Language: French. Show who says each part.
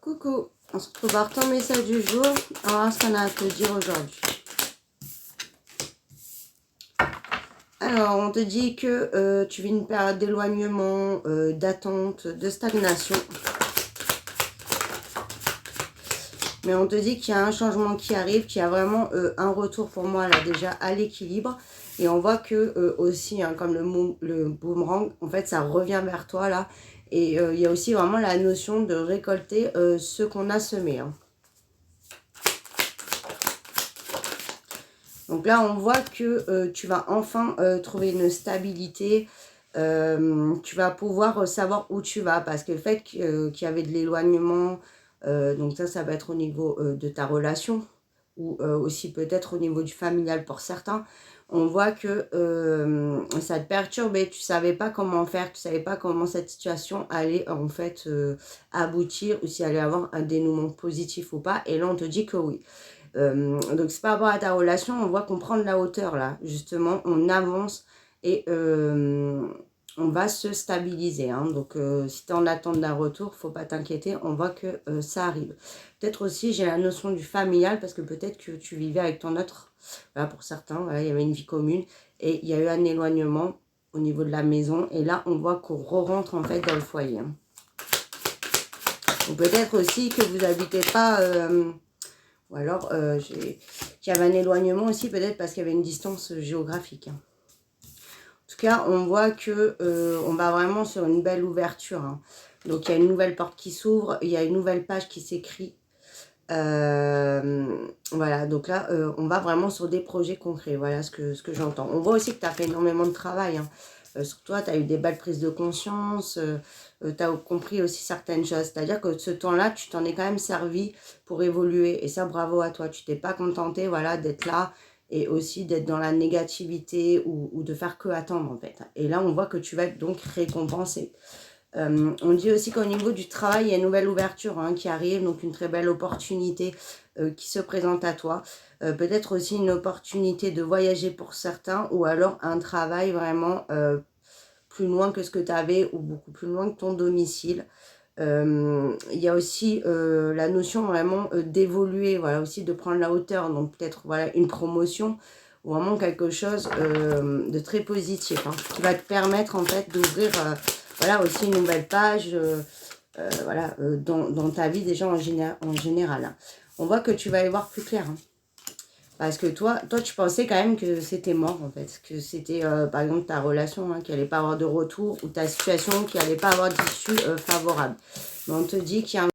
Speaker 1: Coucou, on se retrouve voir ton message du jour. On va voir ce qu'on a à te dire aujourd'hui. Alors, on te dit que tu vis une période d'éloignement, d'attente, de stagnation. Mais on te dit qu'il y a un changement qui arrive, qu'il y a vraiment un retour pour moi là déjà à l'équilibre. Et on voit que aussi, hein, comme le boomerang, en fait, ça revient vers toi là. Et il y a aussi vraiment la notion de récolter ce qu'on a semé. Hein. Donc là, on voit que tu vas enfin trouver une stabilité. Tu vas pouvoir savoir où tu vas. Parce que le fait qu'il y avait de l'éloignement, donc ça va être au niveau de ta relation. Ou aussi peut-être au niveau du familial pour certains. On voit que ça te perturbe et tu ne savais pas comment faire. Tu ne savais pas comment cette situation allait en fait aboutir. Ou si elle allait avoir un dénouement positif ou pas. Et là, on te dit que oui. Donc c'est par rapport à ta relation, on voit qu'on prend de la hauteur là, justement, on avance et on va se stabiliser. Hein. Donc si tu es en attente d'un retour, faut pas t'inquiéter, on voit que ça arrive. Peut-être aussi j'ai la notion du familial parce que peut-être que tu vivais avec ton autre, voilà, pour certains, voilà, il y avait une vie commune et il y a eu un éloignement au niveau de la maison et là on voit qu'on re-rentre en fait dans le foyer. Hein. Ou peut-être aussi que vous n'habitez pas... ou alors, qu'il y avait un éloignement aussi, peut-être parce qu'il y avait une distance géographique. Hein. En tout cas, on voit que on va vraiment sur une belle ouverture. Hein. Donc, il y a une nouvelle porte qui s'ouvre, il y a une nouvelle page qui s'écrit. Voilà, donc là, on va vraiment sur des projets concrets. Voilà ce que j'entends. On voit aussi que tu as fait énormément de travail. Hein. Sur toi, tu as eu des belles prises de conscience. Tu as compris aussi certaines choses. C'est-à-dire que ce temps-là, tu t'en es quand même servi pour évoluer. Et ça, bravo à toi. Tu t'es pas contenté, voilà, d'être là et aussi d'être dans la négativité ou de faire que attendre, en fait. Et là, on voit que tu vas être donc récompensé. On dit aussi qu'au niveau du travail, il y a une nouvelle ouverture hein, qui arrive, donc une très belle opportunité qui se présente à toi. Peut-être aussi une opportunité de voyager pour certains ou alors un travail vraiment plus loin que ce que tu avais ou beaucoup plus loin que ton domicile. Il y a aussi la notion vraiment d'évoluer, voilà, aussi de prendre la hauteur, donc peut-être voilà, une promotion ou vraiment quelque chose de très positif hein, qui va te permettre en fait d'ouvrir voilà, aussi une nouvelle page voilà, dans ta vie déjà en général. Hein. On voit que tu vas y voir plus clair. Hein. Parce que toi, tu pensais quand même que c'était mort, en fait. Que c'était, par exemple, ta relation hein, qui n'allait pas avoir de retour ou ta situation qui n'allait pas avoir d'issue favorable. Mais on te dit qu'il y a un